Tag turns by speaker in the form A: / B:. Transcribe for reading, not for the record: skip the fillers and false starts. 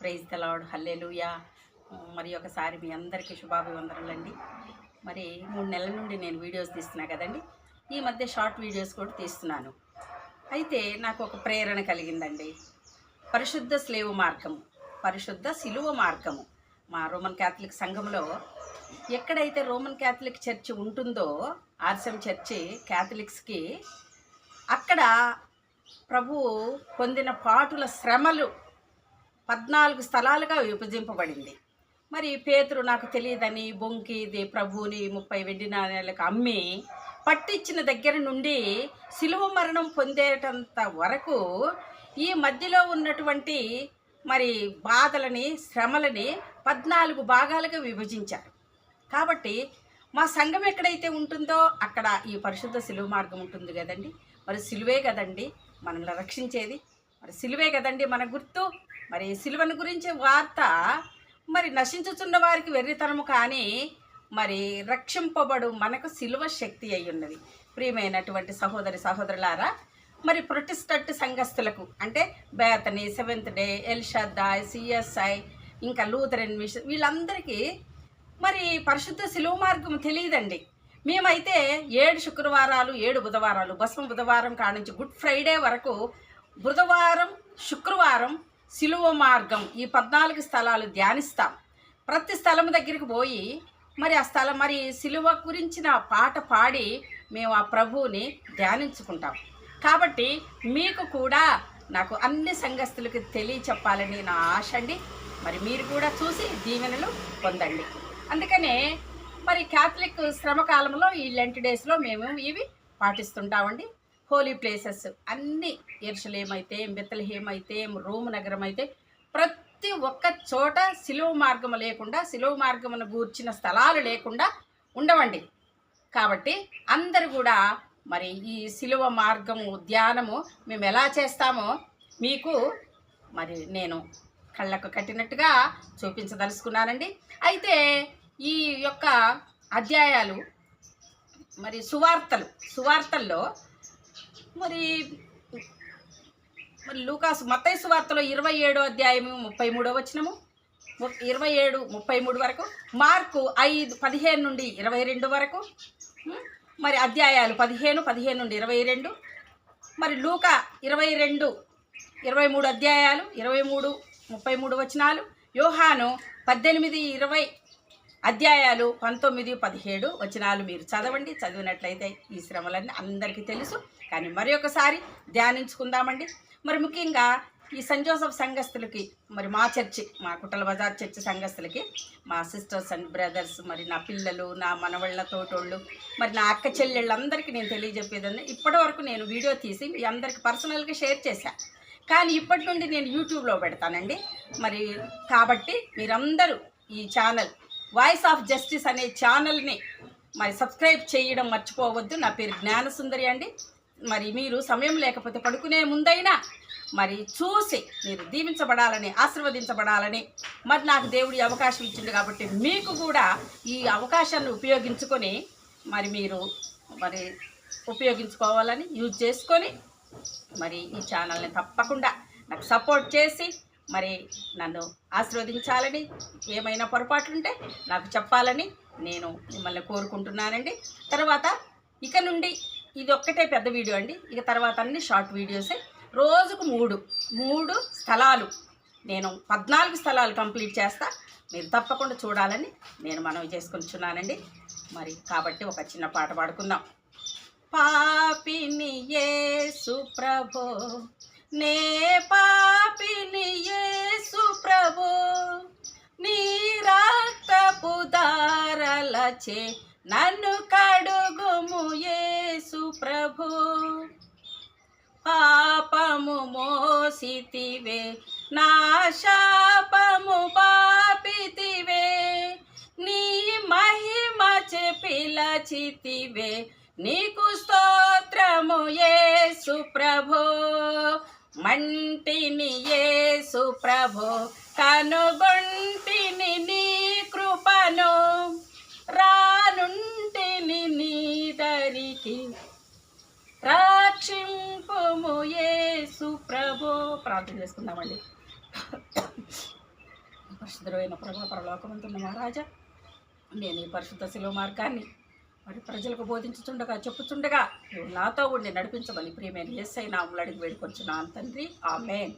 A: Praise the lord, హల్లెలూయా. మరి ఒకసారి మీ అందరికీ శుభాభివందనలండి. మరి 3 నెలల నుండి నేను వీడియోస్ తీస్తున్నా కదండి. ఈ మధ్య షార్ట్ వీడియోస్ కూడా తీస్తున్నాను. అయితే నాకు ఒక ప్రేరణ కలిగిందండి. పరిశుద్ధ శిలువ మార్గము మా రోమన్ క్యాథలిక్ సంఘంలో ఎక్కడైతే రోమన్ క్యాథలిక్ చర్చి ఉంటుందో, ఆర్సెం చర్చి క్యాథలిక్స్కి, అక్కడ ప్రభువు పొందిన పాటుల శ్రమలు 14 స్థలాలుగా విభజింపబడింది. మరి పేతురు నాకు తెలియదని బొంకి ఇది ప్రభువుని 30 వెండి నాణేలకు అమ్మి పట్టించిన దగ్గర నుండి శిలువ మరణం పొందేటంత వరకు ఈ మధ్యలో ఉన్నటువంటి మరి బాధలని, శ్రమలని 14 భాగాలుగా విభజించారు. కాబట్టి మా సంఘం ఎక్కడైతే ఉంటుందో అక్కడ ఈ పరిశుద్ధ శిలువ మార్గం ఉంటుంది కదండి. మరి శిలువే కదండి మనల్ని రక్షించేది, మరి శిలువే కదండి మన గుర్తు. మరి శిలువను గురించి వార్త మరి నశించుచున్న వారికి వెర్రితనము, కానీ మరి రక్షింపబడు మనకు శిలువ శక్తి అయి ఉన్నది. ప్రియమైనటువంటి సహోదరులారా, మరి ప్రొటెస్టెంట్ సంఘస్థులకు అంటే బేతని, సెవెంత్ డే, ఎల్షద్దాయ్, సిఎస్ఐ, ఇంకా లూథరన్ మిషన్, వీళ్ళందరికీ మరి పరిశుద్ధ శిలువ మార్గం తెలియదండి. మేమైతే 7 శుక్రవారాలు 7 బుధవారాలు, భస్మ బుధవారం కానుంచి గుడ్ ఫ్రైడే వరకు బుధవారం శుక్రవారం శిలువ మార్గం ఈ 14 స్థలాలు ధ్యానిస్తాం. ప్రతి స్థలం దగ్గరికి పోయి మరి ఆ స్థలం మరి శిలువ గురించిన పాట పాడి మేము ఆ ప్రభువుని ధ్యానించుకుంటాం. కాబట్టి మీకు కూడా నాకు అన్ని సంఘస్థులకి తెలియచెప్పాలని నా ఆశ అండి. మరి మీరు కూడా చూసి దీవెనలు పొందండి. అందుకనే మరి క్యాథలిక్ శ్రమకాలంలో ఈ లెంట్ డేస్లో మేము ఇవి పాటిస్తుంటామండి. హోలీ ప్లేసెస్ అన్నీ, యెరూషలేం అయితే, బెత్లెహేం అయితే, రోమ్ నగరం అయితే, ప్రతి ఒక్క చోట శిలువ మార్గము లేకుండా, శిలువ మార్గమును గూర్చిన స్థలాలు లేకుండా ఉండవండి. కాబట్టి అందరూ కూడా మరి ఈ శిలువ మార్గము ధ్యానము మేము ఎలా చేస్తామో మీకు మరి నేను కళ్ళకు కట్టినట్టుగా చూపించదలుచుకున్నానండి. అయితే ఈ యొక్క అధ్యాయాలు మరి సువార్తల్లో మరి మత్తయి సువార్తలో 27వ అధ్యాయము 33వ వచనము, 27-33 వరకు, మార్కు 5:15 నుండి 22 వరకు, మరి అధ్యాయాలు 15 నుండి 22, మరి లూకా 22-23 అధ్యాయాలు, 23-33 వచనాలు, యోహాను 18-20 అధ్యాయాలు, 19-17 వచనాలు మీరు చదవండి. చదివినట్లయితే ఈ శ్రమలన్నీ అందరికీ తెలుసు. కానీ మరి ఒకసారి ధ్యానించుకుందామండి. మరి ముఖ్యంగా ఈ సెయింట్ జోసెఫ్ సంఘస్థులకి, మరి మా చర్చి, మా కుట్టల బజార్ చర్చి సంఘస్థులకి, మా సిస్టర్స్ అండ్ బ్రదర్స్, మరి నా పిల్లలు, నా మనవళ్ళ తోటోళ్ళు, మరి నా అక్క చెల్లెళ్ళందరికీ నేను తెలియజెప్పేదని, ఇప్పటి వరకు నేను వీడియో తీసి మీ అందరికీ పర్సనల్గా షేర్ చేశాను. కానీ ఇప్పటి నుండి నేను యూట్యూబ్లో పెడతానండి. మరి కాబట్టి మీరందరూ ఈ ఛానల్ వాయిస్ ఆఫ్ జస్టిస్ అనే ఛానల్ని మరి సబ్స్క్రైబ్ చేయడం మర్చిపోవద్దు. నా పేరు జ్ఞానసుందరి అండి. మరి మీరు సమయం లేకపోతే పడుకునే ముందైనా మరి చూసి మీరు దీవించబడాలని, ఆశీర్వదించబడాలని మరి నాకు దేవుడి అవకాశం ఇచ్చింది. కాబట్టి మీకు కూడా ఈ అవకాశాన్ని ఉపయోగించుకొని మరి మీరు మరి ఉపయోగించుకోవాలని, యూజ్ చేసుకొని మరి ఈ ఛానల్ని తప్పకుండా నాకు సపోర్ట్ చేసి మరి నన్ను ఆశీర్వదించాలని, ఏమైనా పొరపాట్లుంటే నాకు చెప్పాలని నేను మిమ్మల్ని కోరుకుంటున్నానండి. తర్వాత ఇక నుండి ఇది ఒక్కటే పెద్ద వీడియో అండి. ఇక తర్వాత అన్ని షార్ట్ వీడియోసే. రోజుకు 3 స్థలాలు, నేను 14 స్థలాలు కంప్లీట్ చేస్తా. మీరు తప్పకుండా చూడాలని నేను మనవి చేసుకుంటున్నానండి. మరి కాబట్టి ఒక చిన్న పాట పాడుకుందాం. పాపిని యేసు ప్రభో, నే పాపిని యేసు ప్రభో, నీ రక్తపు దారలచే నన్ను కడుగుము యేసు ప్రభో. పాపము మోసితివే, నా శాపము పాపితివే, నీ మహిమ చే పిలచితివే, నీకు స్తోత్రము యేసు ప్రభో. మంటిని యేసు ప్రభో, కనుగొంటిని నీ కృపను, రానుంటిని నీ దరికి, రక్షింపుము యేసు ప్రభో. ప్రార్థన చేసుకుందామండి. పరిశుద్ధమైన ప్రభా పరలోకమంతున్న మహారాజా, నేను ఈ పరిశుద్ధ శిలువ మార్గాన్ని మరి ప్రజలకు బోధించుతుండగా చెప్పుతుండగా నువ్వు నాతో ఉండి నడిపించమని ప్రియమైన యేసయ్య నామములో అడిగి వేడుకొంచున్నాను తండ్రి. ఆమేన్.